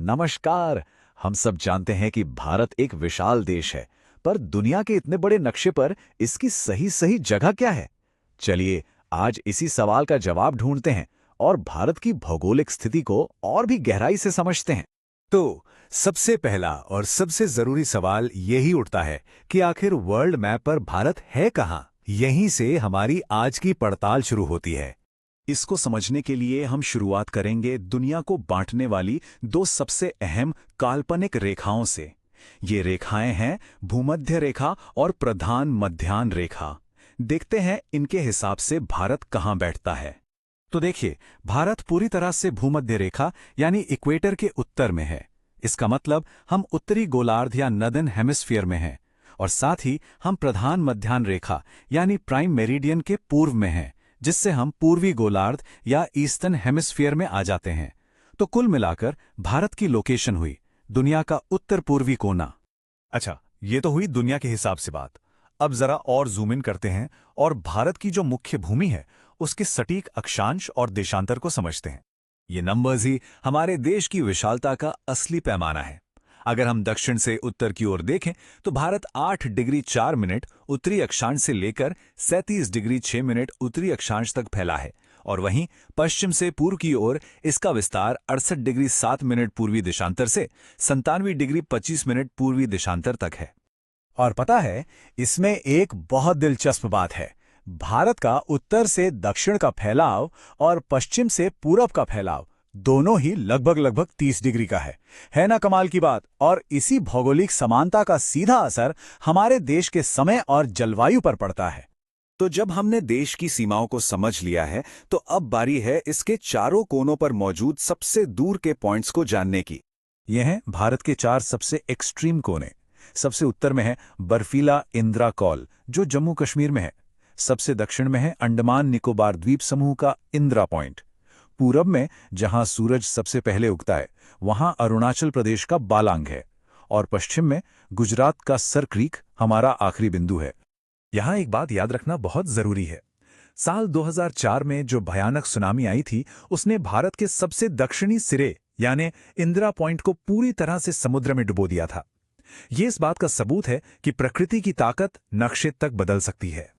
नमस्कार। हम सब जानते हैं कि भारत एक विशाल देश है, पर दुनिया के इतने बड़े नक्शे पर इसकी सही सही जगह क्या है? चलिए आज इसी सवाल का जवाब ढूंढते हैं और भारत की भौगोलिक स्थिति को और भी गहराई से समझते हैं। तो सबसे पहला और सबसे जरूरी सवाल यही उठता है कि आखिर वर्ल्ड मैप पर भारत है कहां? यहीं से हमारी आज की पड़ताल शुरू होती है। इसको समझने के लिए हम शुरुआत करेंगे दुनिया को बांटने वाली दो सबसे अहम काल्पनिक रेखाओं से। ये रेखाएं हैं भूमध्य रेखा और प्रधान मध्याह्न रेखा। देखते हैं इनके हिसाब से भारत कहां बैठता है। तो देखिए, भारत पूरी तरह से भूमध्य रेखा यानी इक्वेटर के उत्तर में है। इसका मतलब हम उत्तरी गोलार्ध या नदन हेमिस्फीयर में हैं, और साथ ही हम प्रधान मध्याह्न रेखा यानी प्राइम मेरिडियन के पूर्व में हैं, जिससे हम पूर्वी गोलार्ध या ईस्टर्न हेमिस्फीयर में आ जाते हैं। तो कुल मिलाकर भारत की लोकेशन हुई दुनिया का उत्तर पूर्वी कोना। अच्छा, ये तो हुई दुनिया के हिसाब से बात। अब जरा और जूम इन करते हैं और भारत की जो मुख्य भूमि है उसके सटीक अक्षांश और देशांतर को समझते हैं। ये नंबर्स ही हमारे देश की विशालता का असली पैमाना है। अगर हम दक्षिण से उत्तर की ओर देखें तो भारत 8 डिग्री 4 मिनट उत्तरी अक्षांश से लेकर 37 डिग्री 6 मिनट उत्तरी अक्षांश तक फैला है, और वहीं पश्चिम से पूर्व की ओर इसका विस्तार 68 डिग्री 7 मिनट पूर्वी देशांतर से 97 डिग्री 25 मिनट पूर्वी देशांतर तक है। और पता है, इसमें एक बहुत दिलचस्प बात है। भारत का उत्तर से दक्षिण का फैलाव और पश्चिम से पूरब का फैलाव दोनों ही लगभग 30 डिग्री का है ना कमाल की बात। और इसी भौगोलिक समानता का सीधा असर हमारे देश के समय और जलवायु पर पड़ता है। तो जब हमने देश की सीमाओं को समझ लिया है, तो अब बारी है इसके चारों कोनों पर मौजूद सबसे दूर के पॉइंट्स को जानने की। ये हैं भारत के 4 सबसे एक्सट्रीम कोने। सबसे उत्तर में है बर्फीला इंदिरा कौल, जो जम्मू कश्मीर में है। सबसे दक्षिण में है अंडमान निकोबार द्वीप समूह का इंदिरा पॉइंट। पूरब में जहां सूरज सबसे पहले उगता है, वहां अरुणाचल प्रदेश का बालांग है। और पश्चिम में गुजरात का सर क्रीक हमारा आखिरी बिंदु है। यहां एक बात याद रखना बहुत जरूरी है। साल 2004 में जो भयानक सुनामी आई थी, उसने भारत के सबसे दक्षिणी सिरे यानी इंदिरा पॉइंट को पूरी तरह से समुद्र में डुबो दिया था। यह इस बात का सबूत है कि प्रकृति की ताकत नक्शे तक बदल सकती है।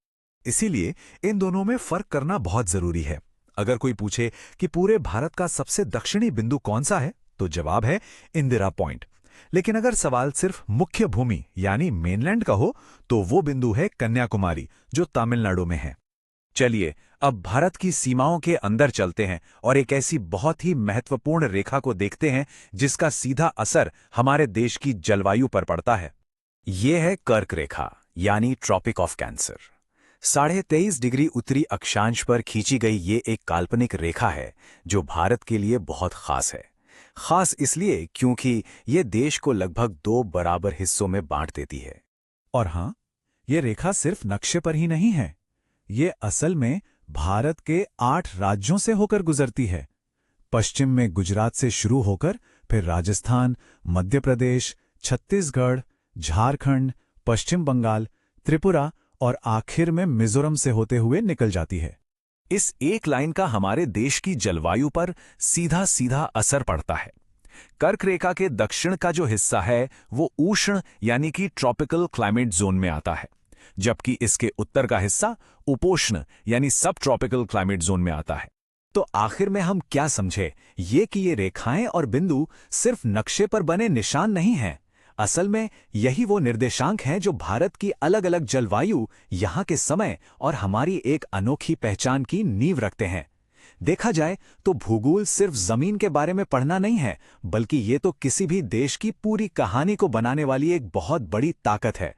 इसीलिए इन दोनों में फर्क करना बहुत जरूरी है। अगर कोई पूछे कि पूरे भारत का सबसे दक्षिणी बिंदु कौन सा है, तो जवाब है इंदिरा पॉइंट। लेकिन अगर सवाल सिर्फ मुख्य भूमि यानी मेनलैंड का हो, तो वो बिंदु है कन्याकुमारी, जो तमिलनाडु में है। चलिए अब भारत की सीमाओं के अंदर चलते हैं और एक ऐसी बहुत ही महत्वपूर्ण रेखा को देखते हैं जिसका सीधा असर हमारे देश की जलवायु पर पड़ता है। ये है कर्क रेखा यानी ट्रॉपिक ऑफ कैंसर। 23.5 डिग्री उत्तरी अक्षांश पर खींची गई ये एक काल्पनिक रेखा है जो भारत के लिए बहुत खास है। खास इसलिए क्योंकि ये देश को लगभग 2 बराबर हिस्सों में बांट देती है। और हां, ये रेखा सिर्फ नक्शे पर ही नहीं है, ये असल में भारत के 8 राज्यों से होकर गुजरती है। पश्चिम में गुजरात से शुरू होकर फिर राजस्थान, मध्य प्रदेश, छत्तीसगढ़, झारखंड, पश्चिम बंगाल, त्रिपुरा और आखिर में मिजोरम से होते हुए निकल जाती है। इस एक लाइन का हमारे देश की जलवायु पर सीधा सीधा असर पड़ता है। कर्क रेखा के दक्षिण का जो हिस्सा है वो उष्ण यानी कि ट्रॉपिकल क्लाइमेट जोन में आता है, जबकि इसके उत्तर का हिस्सा उपोष्ण यानी सब ट्रॉपिकल क्लाइमेट जोन में आता है। तो आखिर में हम क्या समझे, ये कि ये रेखाएं और बिंदु सिर्फ नक्शे पर बने निशान नहीं हैं। असल में यही वो निर्देशांक हैं जो भारत की अलग अलग जलवायु, यहाँ के समय और हमारी एक अनोखी पहचान की नींव रखते हैं। देखा जाए तो भूगोल सिर्फ जमीन के बारे में पढ़ना नहीं है, बल्कि ये तो किसी भी देश की पूरी कहानी को बनाने वाली एक बहुत बड़ी ताकत है।